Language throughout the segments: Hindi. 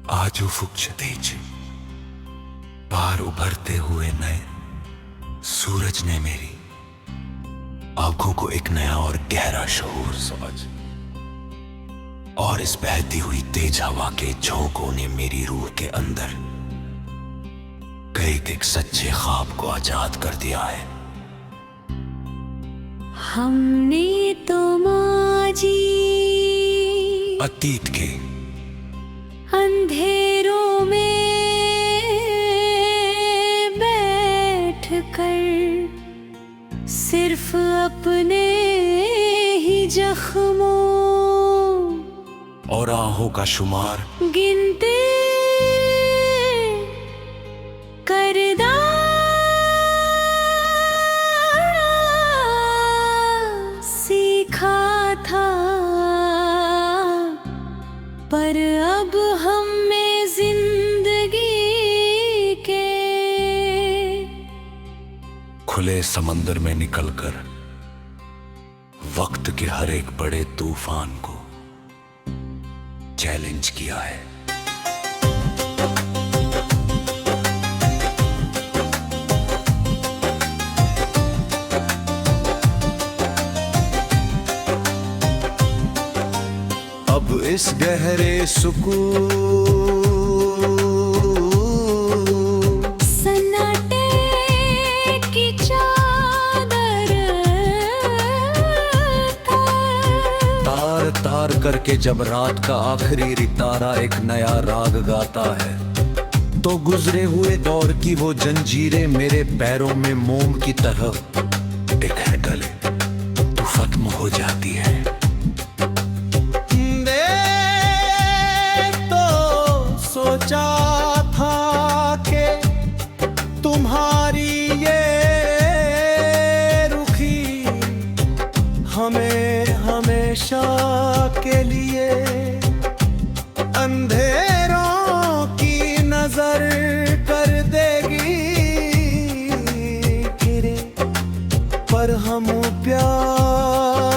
आज उफुक तेज पार उभरते हुए नए सूरज ने मेरी आंखों को एक नया और गहरा शऊर समझ, और इस बहती हुई तेज हवा के झोंकों ने मेरी रूह के अंदर कई एक सच्चे ख्वाब को आजाद कर दिया है। हमने तो माजी अतीत के अंधेरों में बैठकर सिर्फ अपने ही जख्मों और आहों का शुमार गिनते करदा सीखा था, पर अब हम में जिंदगी के खुले समंदर में निकलकर वक्त के हर एक बड़े तूफान को चैलेंज किया है। अब इस गहरे सुकून सन्नाटे की चादर तार तार करके जब रात का आखिरी रितारा एक नया राग गाता है, तो गुजरे हुए दौर की वो जंजीरें मेरे पैरों में मोम की तरह एक है गले तो खत्म हो जाती है। सोचा था कि तुम्हारी ये रुखी हमें हमेशा के लिए अंधेरों की नजर कर देगी गिरे, पर हम प्यार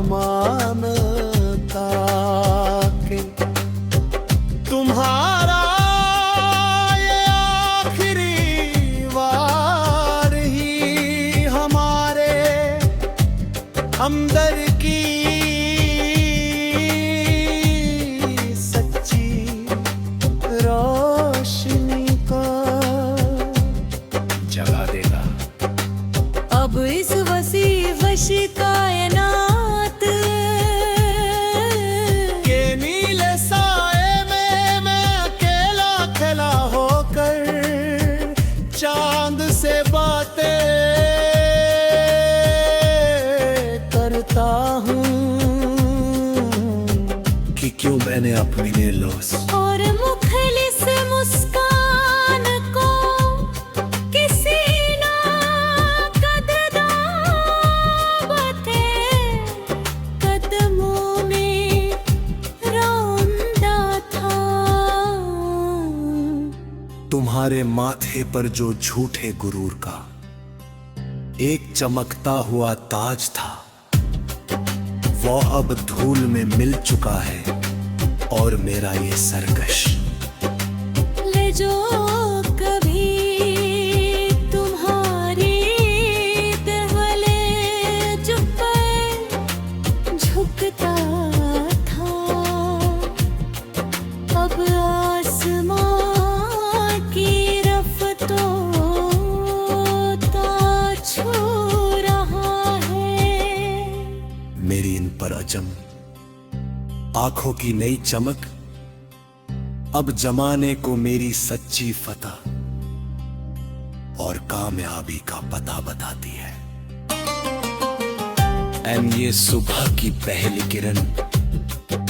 मानता के तुम्हारा ये आखिरी वार ही हमारे अंदर की सच्ची रोशनी का जगा देगा। अब इस वसी वशी कायनात के नीले साए में मैं अकेला खिला होकर चांद से बातें करता हूँ कि क्यों मैंने अपने लॉस और मुखलिस मुस्कान को किसी ना कदरदान थे कदमों में रौंदा था। तुम्हारे माथे पर जो झूठे गुरूर का एक चमकता हुआ ताज था, वो अब धूल में मिल चुका है, और मेरा ये सरकश ले जो कभी तुम्हारी दहलीज पर झुकता था, अब आसमां की रफ्तों छू रहा है। मेरी इन पर अजम आंखों की नई चमक अब जमाने को मेरी सच्ची फतह और कामयाबी का पता बताती है। एंड ये सुबह की पहली किरण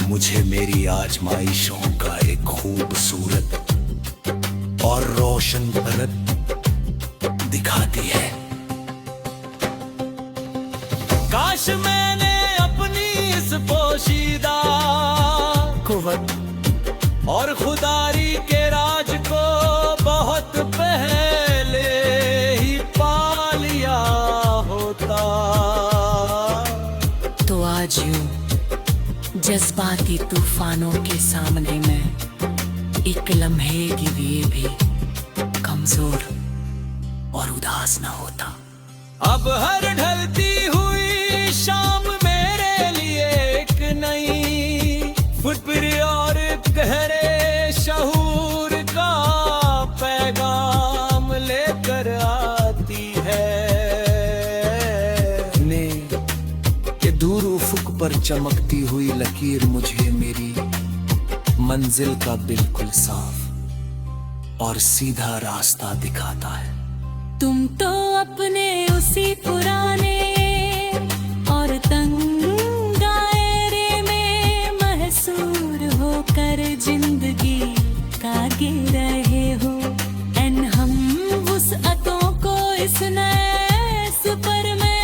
मुझे मेरी आजमाइशों का एक खूबसूरत और रोशन भारत दिखाती है। काश मैंने अपनी इस पोशीदा कुव्वत और खुदारी के राज को बहुत पहले ही पा लिया होता, तो आज यूं जज्बाती तूफानों के सामने मैं एक लम्हे के लिए भी कमजोर और उदास न होता। अब हर ढलती हुई शाम मेरे लिए एक नई फुटप्रिंट और गहरे शहूर का पैगाम लेकर आती है ने के दूर उफुक पर चमकती हुई लकीर मुझे मेरी मंजिल का बिल्कुल साफ और सीधा रास्ता दिखाता है। तुम तो अपने उसी पुराने और तंग दायरे में महसूर होकर जिंदगी कागे रहे हो। एन हम वुसअतों को इस नए सफर में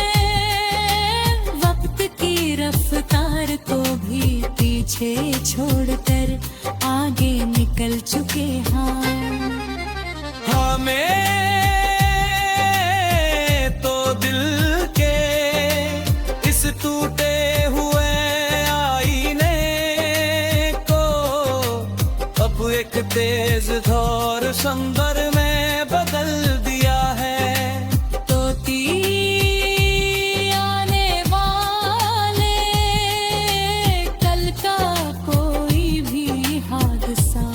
वक्त की रफ्तार को भी पीछे छोड़कर आगे निकल चुके हैं। हमें तो दिल के इस टूटे हुए आईने को अब एक तेज धार समंदर में बदल दिया है। तोती आने वाले कल का कोई भी हादसा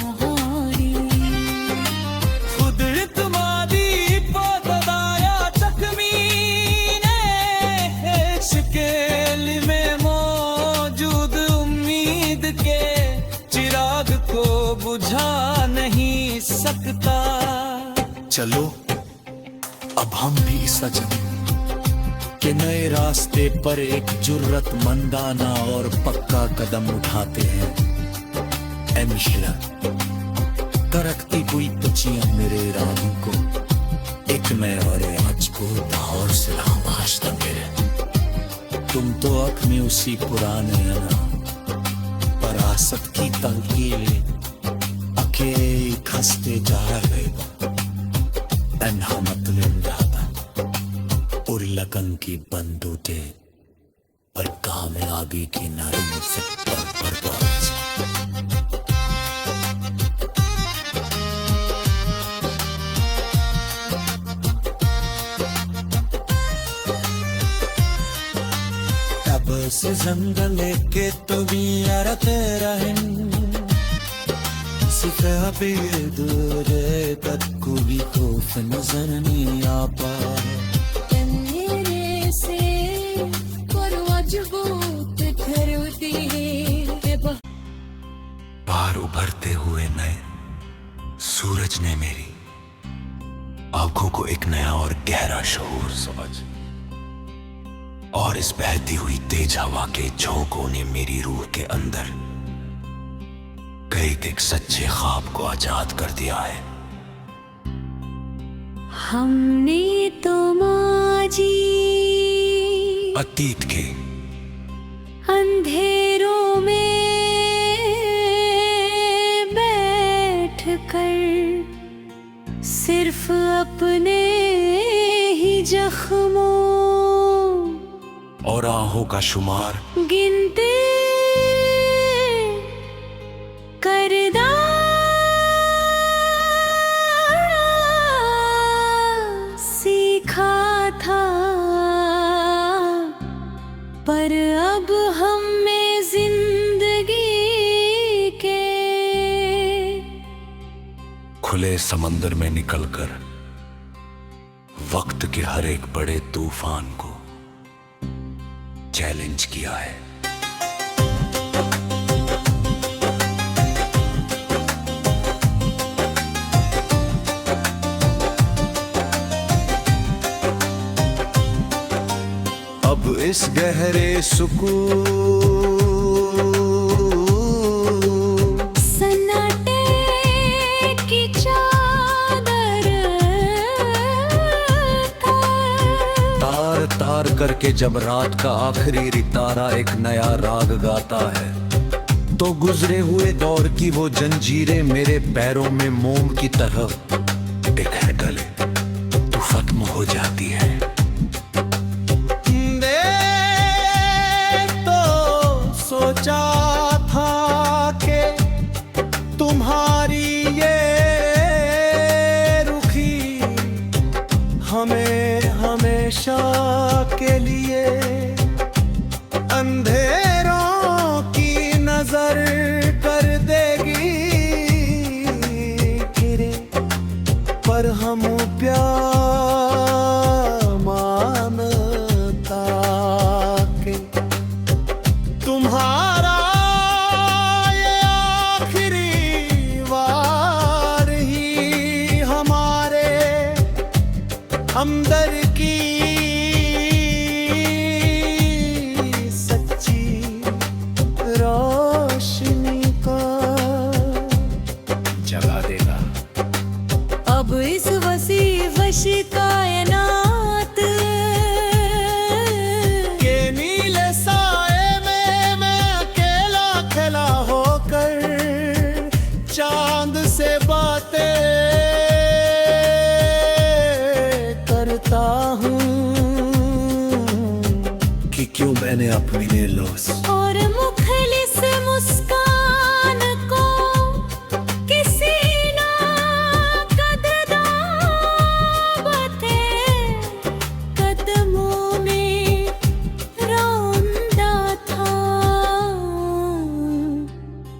कुदरत मादी पतदाया तकमीने स्केल में मौजूद उम्मीद के चिराग को बुझा नहीं सकता। चलो अब हम भी सजग के नए रास्ते पर एक जुर्रतमंदाना और पक्का कदम उठाते हैं। ए मिश्रा तरकती हुई पचियां मेरे इरादों को एक नए और आज को और सलाम आशता मेरे। तुम तो अख में उसी पुराने अना परासत की तलकीले अके खसते जा रहे तन्हा मतलिम जाता और लगन की बंदूटे पर कामयाबी की नरम फिक्र बर्बाद। से जंगल के तो भी यार तेरा सिखा पे दूर तक को भी खौफ नजर नहीं आ पाए। मेरे से पर मजबूत करती है बाहर उभरते हुए नए सूरज ने मेरी आंखों को एक नया और गहरा शऊर समझ और इस बहती हुई तेज हवा के झोंकों ने मेरी रूह के अंदर कई एक सच्चे ख्वाब को आजाद कर दिया है। हमने तो माजी अतीत के अंधेरों में बैठ कर सिर्फ अपने ही जख्मों और आहों का शुमार गिनते करदा सीखा था। पर अब हम में जिंदगी के खुले समंदर में निकलकर वक्त के हर एक बड़े तूफान को चैलेंज किया है। अब इस गहरे सुकून सन्नाटे की चादर तार तार करके जब रात का आखिरी रितारा एक नया राग गाता है तो गुजरे हुए दौर की वो जंजीरें मेरे पैरों में मोम की तरह बिखर गले तो खत्म हो जाती है। सोचा था कि तुम्हारी हमेशा के लिए अंधेरों की नजर कर देगी गिरे, पर हम प्यार मानता के तुम्हारा ये आखिरी वार ही हमारे हमदर्द की सच्ची रोशनी को जगा देगा। अब इस वसी वशी कायनात के नीले साए में मैं अकेला खिला होकर चांद से बातें करता हूँ कि क्यों मैंने अपने लोस और मुखलिस मुस्कान को किसी ना कदरदान बाते कदमों में रौंदा था।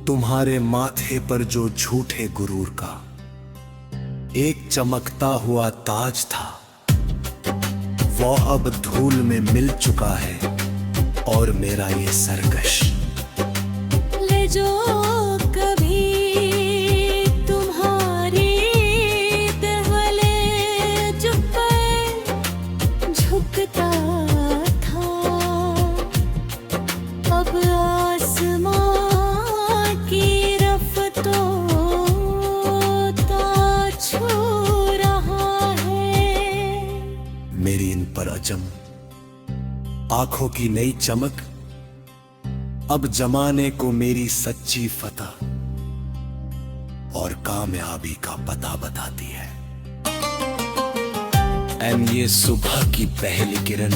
तुम्हारे माथे पर जो झूठे गुरूर का एक चमकता हुआ ताज था, वो अब धूल में मिल चुका है और मेरा ये सरकश। ले जो कभी तुम्हारी देहले झुकता था, अब आसमां की रफ्तों छू रहा है। मेरी इन पर अजम आंखों की नई चमक अब जमाने को मेरी सच्ची फतह और कामयाबी का पता बताती है। एन ये सुबह की पहली किरण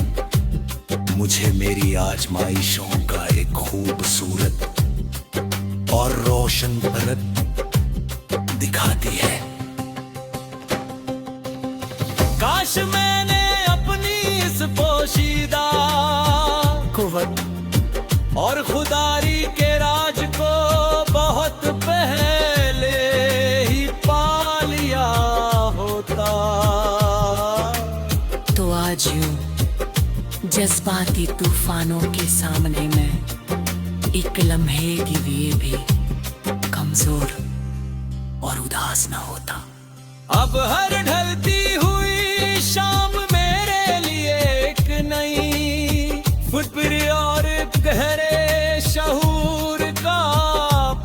मुझे मेरी आजमाइशों का एक खूबसूरत और रोशन परत दिखाती है। काश मैंने अपनी इस पोशीदा कुव्वत और खुदारी के राज को बहुत पहले ही पा लिया होता। तो आज यूं जज्बाती तूफानों के सामने मैं एक लम्हे के लिए भी कमजोर और उदास न होता। अब हर ढलती हुई शाम मेरे लिए एक नई फुटप्री और गहरे शहूर का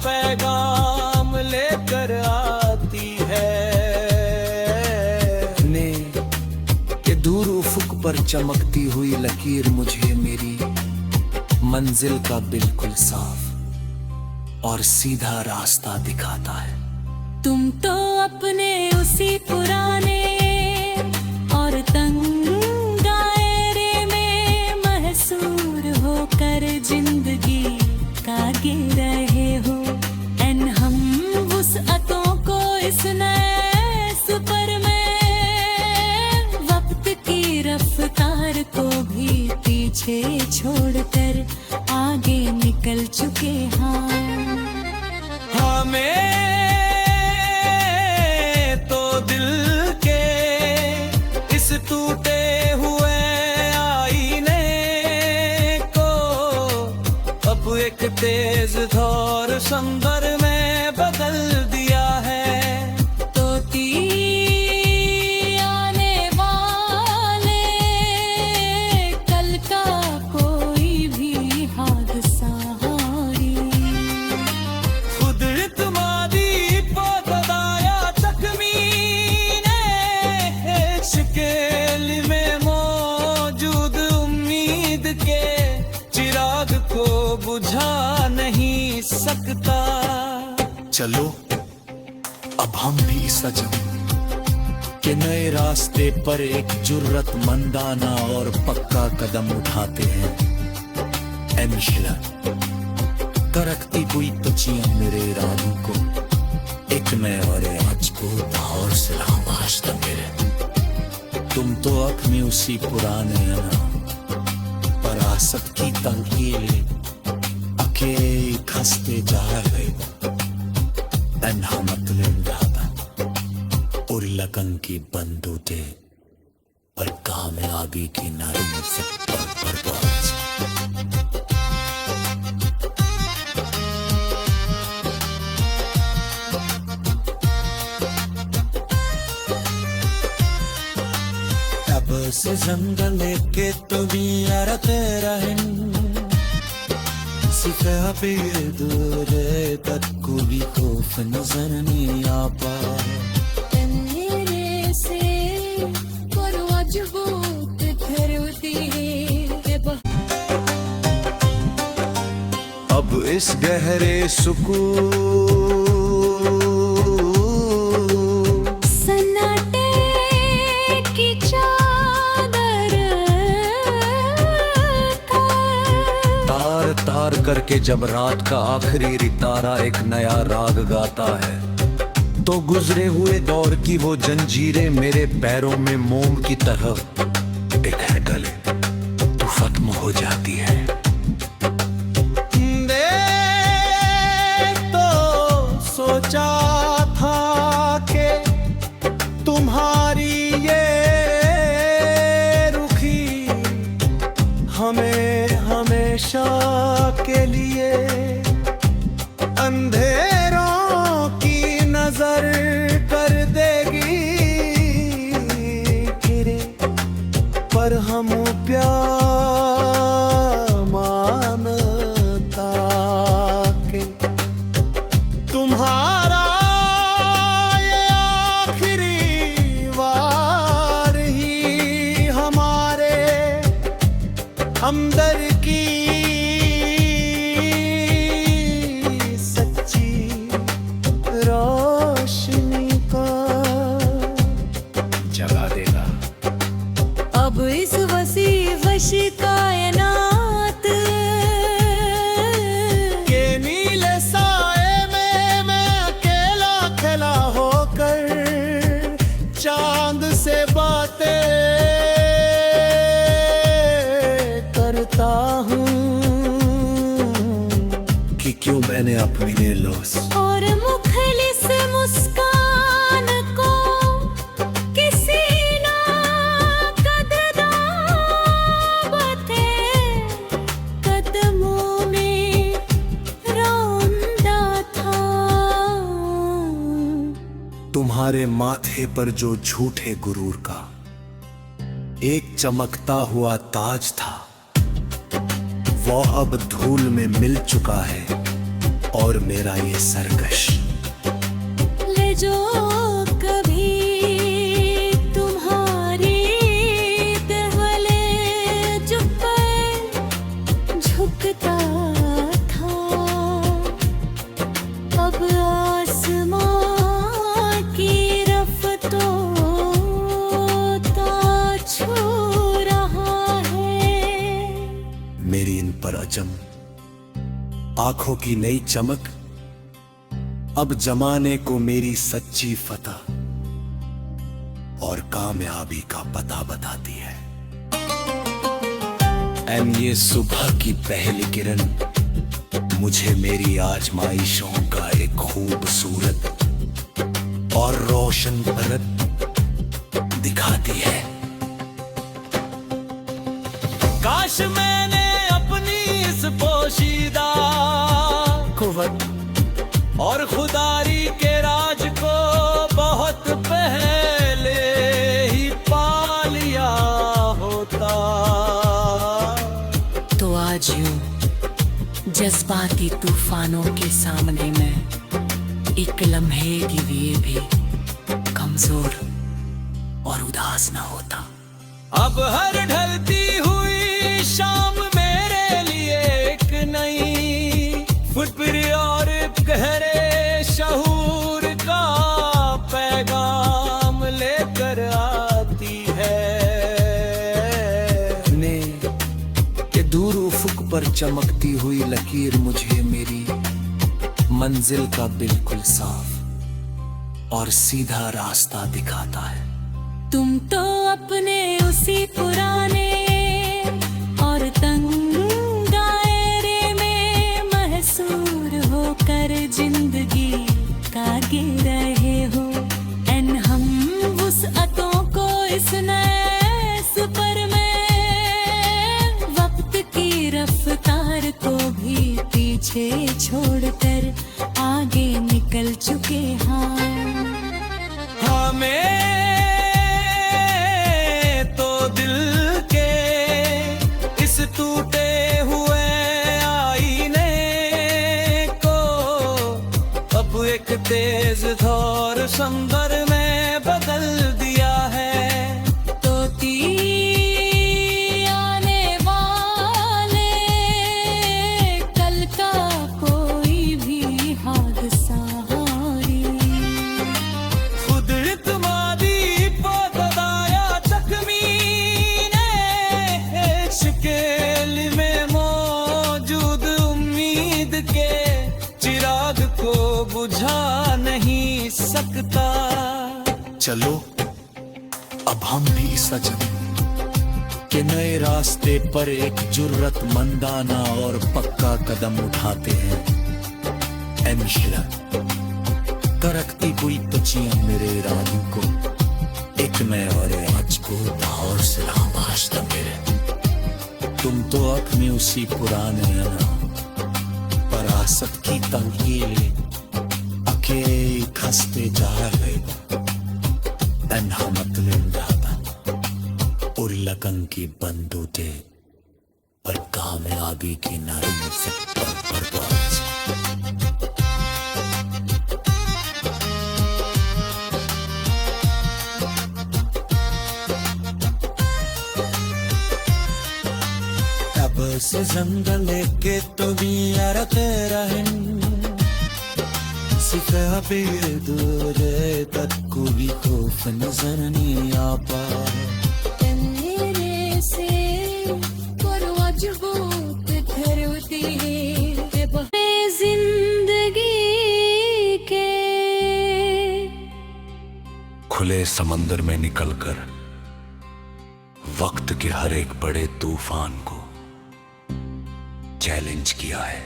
पैगाम लेकर आती है। ने ये दूर उफुक पर चमकती हुई लकीर मुझे मेरी मंजिल का बिल्कुल साफ और सीधा रास्ता दिखाता है। तुम तो अपने उसी पुराने और तंग दायरे में महसूर होकर जिंदगी कागे रहे हो। एन हम वुसअतों को इस नए सुपर में वक्त की रफ्तार को भी पीछे छोड़कर आगे निकल चुके हैं। हमें टूटे हुए आईने को अब एक तेज धार समंदर में बदल दिया है। तो आने वाले कल का कोई भी हादसा कुदरत मादी पतदाया तकमी शकेल में मौजूद उम्मीद के चिराग को बुझा नहीं सकता। चलो अब हम भी सजम के नए रास्ते पर एक जुर्रतमंदाना और पक्का कदम उठाते हैं। ए मिशेला, तरकती हुई तुझियां मेरे इरादों को एक नए और आज को और सलाम आज मेरे तुम तो अख में उसी पुराने परासत की तलकील अके खसते जा रहे तन्हा मतलब रहा और लगन की बंदूटे पर कामयाबी की नारी से बर्बाद। से जंगल के तो भी तेरा सिर्फ अभी दूर तक को भी खौफ नजर नहीं आ पाए तेरे से परवाज बहुत फिरती है अब इस गहरे सुकून सन्नाटे की तार तार करके जब रात का आखिरी रितारा एक नया राग गाता है तो गुजरे हुए दौर की वो जंजीरें मेरे पैरों में मोम की तरह एक है गले तो खत्म हो जाती है। तो सोचा था कि तुम्हारी ये रुखी हमें हमेशा के लिए अंधेरों की नजर कर देगी गिरे पर हम प्यार मानता के तुम्हारा ये आखिरी वार ही हमारे हमदर्द की सच्ची रोशनी का जगा देगा। अब इस वसी वशी कायनात के नीले साए में मैं अकेला खिला होकर चांद से बातें करता हूँ कि क्यों मैंने अपने लॉस और मुखलिस मुस्कान को किसी ना कदरदान थे कदमों में रौंदा था। तुम्हारे माथे पर जो झूठे गुरूर का एक चमकता हुआ ताज था वो अब धूल में मिल चुका है और मेरा ये सरकश ले जो कभी तुम्हारी दहले झुकता था अब आसमां की रफ्तों छू रहा है। मेरी इन पर अजम आंखों की नई चमक अब जमाने को मेरी सच्ची फतह और कामयाबी का पता बताती है। एन ये सुबह की पहली किरण मुझे मेरी आजमाइशों का एक खूबसूरत और रोशन परत दिखाती है। काश मैंने अपनी इस पोशीदा कुव्वत और खुदारी के राज को बहुत पहले ही पा लिया होता तो आज यूं जज्बाती तूफानों के सामने मैं एक लम्हे के लिए भी कमजोर और उदास न होता। अब हर ढलती हुई शाम मेरे लिए एक नई फुटप्रिंट और गहरे शहूर का पैगाम लेकर आती है। ने ये दूर उफुक पर चमकती हुई लकीर मुझे मेरी मंजिल का बिल्कुल साफ और सीधा रास्ता दिखाता है। तुम तो अपने उसी पुराने और तंग दायरे में महसूर होकर जिंदगी कागे रहे हो। एन हम वुसअतों को इस नए सफर में वक्त की रफ्तार को भी पीछे छोड़कर आगे निकल चुके हैं। हमें तो दिल के इस टूटे हुए आईने को अब एक तेज धार समंदर में बदल दिया है। तोती आने वाले कल का कोई भी हादसा बुझा नहीं सकता। चलो अब हम भी सजग के नए रास्ते पर एक जुर्रतमंदाना और पक्का कदम उठाते हैं। ऐ मिशिला तरकती हुई पचियां मेरे इरादों को एक नए और आज को दावर से रामाश्ता मेरे। तुम तो अपने उसी पुराने परासत की तंगीले के खस्ते जा रहे तन्हा मतलिम रहता और लगन की बंदूते पर कामयाबी की नरम से बर्बाद। अब से जंगल के तो भी यारते रहें दूर तक कोई खौफ नजर नहीं आता। तेरे से परवाजबूत धरती है जिंदगी के। खुले समंदर में निकलकर वक्त के हर एक बड़े तूफान को चैलेंज किया है।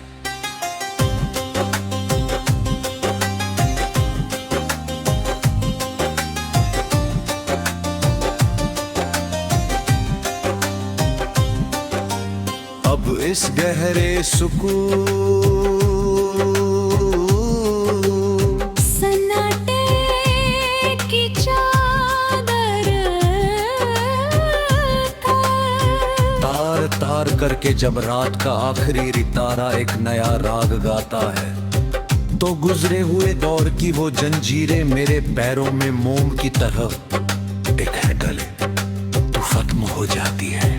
अब इस गहरे सुकून सन्नाटे की चादर तार तार करके जब रात का आखिरी रितारा एक नया राग गाता है तो गुजरे हुए दौर की वो जंजीरें मेरे पैरों में मोम की तरह एक है गले तो खत्म हो जाती है।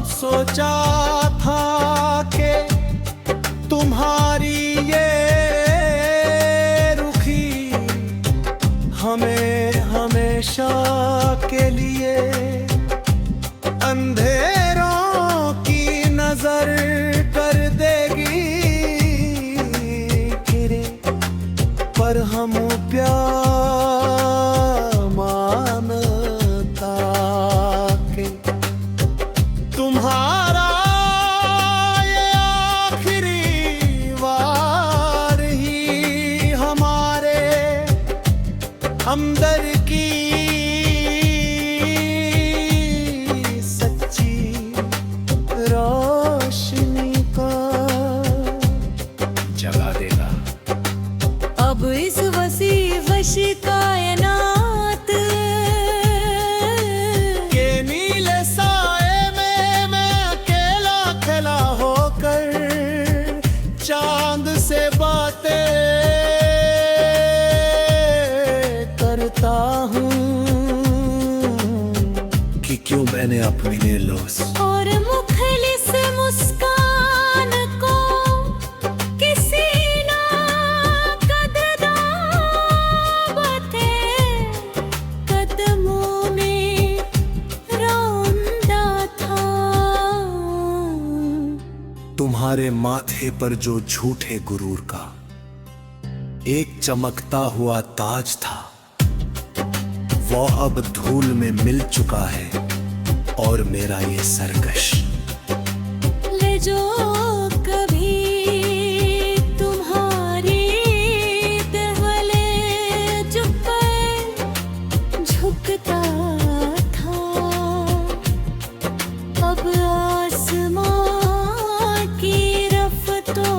सोचा था कि तुम्हारी ये रुखी हमें हमेशा के लिए अंधेरों की नजर कर देगी गिरे पर हम प्यार मानता के तुम्हारा ये आखिरी वार ही हमारे हमदर्द की सच्ची रोशनी का जगा देगा। अब इस वसी वशी कायनात के नीले साए में मैं अकेला खिला होकर चांद से बातें करता हूँ कि क्यों मैंने अपने लॉस और मुखलिस मुस्कान को किसी ना कदरदान थे कदमों में रौंदा था। तुम्हारे माथे पर जो झूठे गुरूर का एक चमकता हुआ ताज था, वो अब धूल में मिल चुका है और मेरा ये सरकश। ले जो कभी तुम्हारी देहले झुकता था, अब आसमां की रफ्तों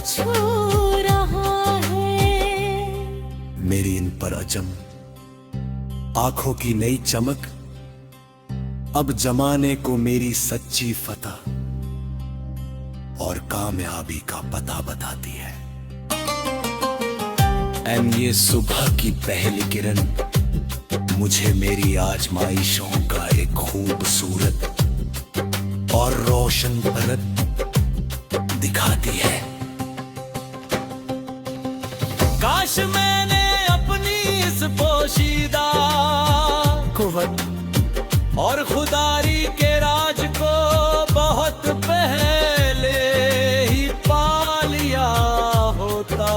छू रहा है। मेरी इन पर अजम आंखों की नई चमक अब जमाने को मेरी सच्ची फतह और कामयाबी का पता बताती है। एंड ये सुबह की पहली किरण मुझे मेरी आजमाइशों का एक खूबसूरत और रोशन परत दिखाती है। काश मैंने अपनी इस पोशीदा कुव्वत और खुदारी के राज को बहुत पहले ही पा लिया होता।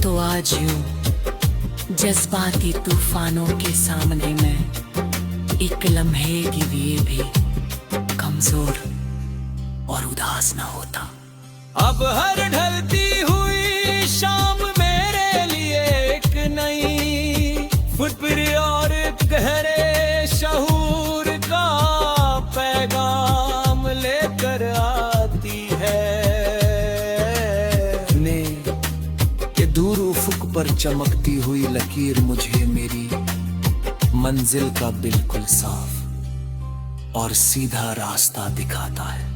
तो आज यूं जज्बाती तूफानों के सामने मैं एक लम्हे के लिए भी कमजोर और उदास न होता। अब हर ढलती हुई शाम मेरे लिए एक नई फुटप्रिंट और गहरे शहूर का पैगाम लेकर आती है। ने ये दूर उफुक पर चमकती हुई लकीर मुझे मेरी मंजिल का बिल्कुल साफ और सीधा रास्ता दिखाता है।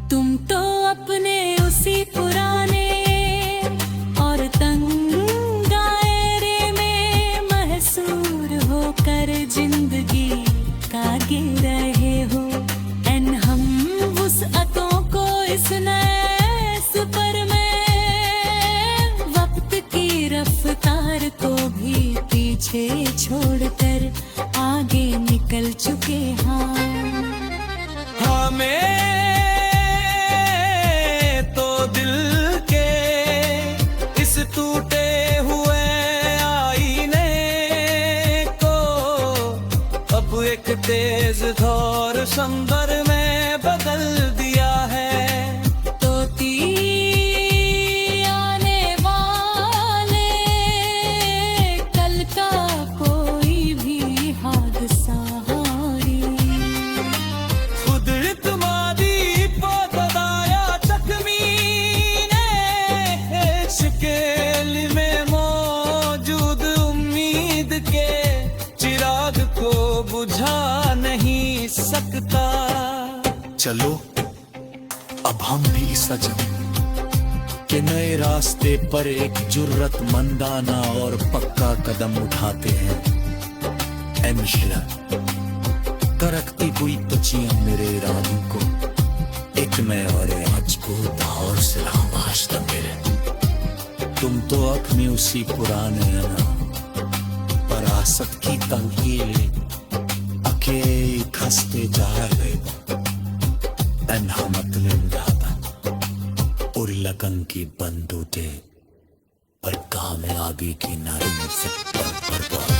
तुम तो अपने उसी पुराने और तंग दायरे में महसूर होकर जिंदगी कागे रहे हो। एन हम वुसअतों को इस नए सफर में वक्त की रफ्तार को भी पीछे छोड़कर आगे निकल चुके हैं। हमें टूटे हुए आईने को अब एक तेज धार संबर में बदल दिया है। तोती आने वाले कल का कोई भी हादसा कुदरत मादी पतदाया जख्मी स्केल में मौजूद उम्मीद के चिराग को बुझा नहीं सकता। चलो अब हम भी सजग के नए रास्ते पर एक जुर्रतमंदाना और पक्का कदम उठाते हैं। इंशाल्लाह तरकती हुई पचियां मेरे इरादों को एक नए और मजबूत और सिलाबाश्ता मेरे। तुम तो अपनी उसी पुराने परासत की तंकील अके खसते जा रहे तन्हा मतलब जाता और लगन की बंदूटे पर कामयाबी की नरम से बर्बाद।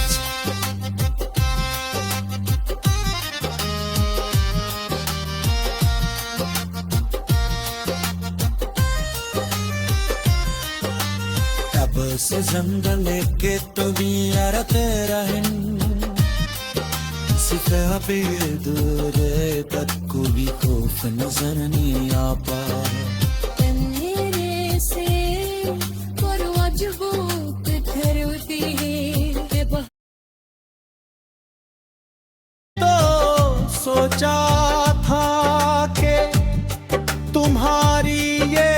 से जंगल के तो बियारते रहें सिखा पे दूर तक को भी खौफ नजर नहीं आ पाए। मेरे से पर मजबूत ठहरती है। तो सोचा था कि तुम्हारी ये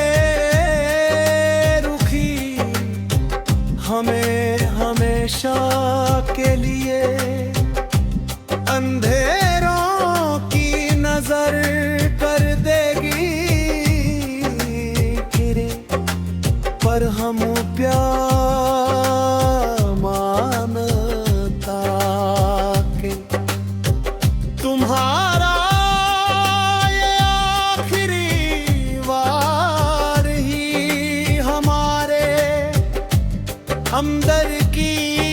हमें हमेशा के लिए अंधेरों की नजर कर देगी गिरे, पर हम प्यार मानता के तुम्हारा ये आखिरी वार अंदर की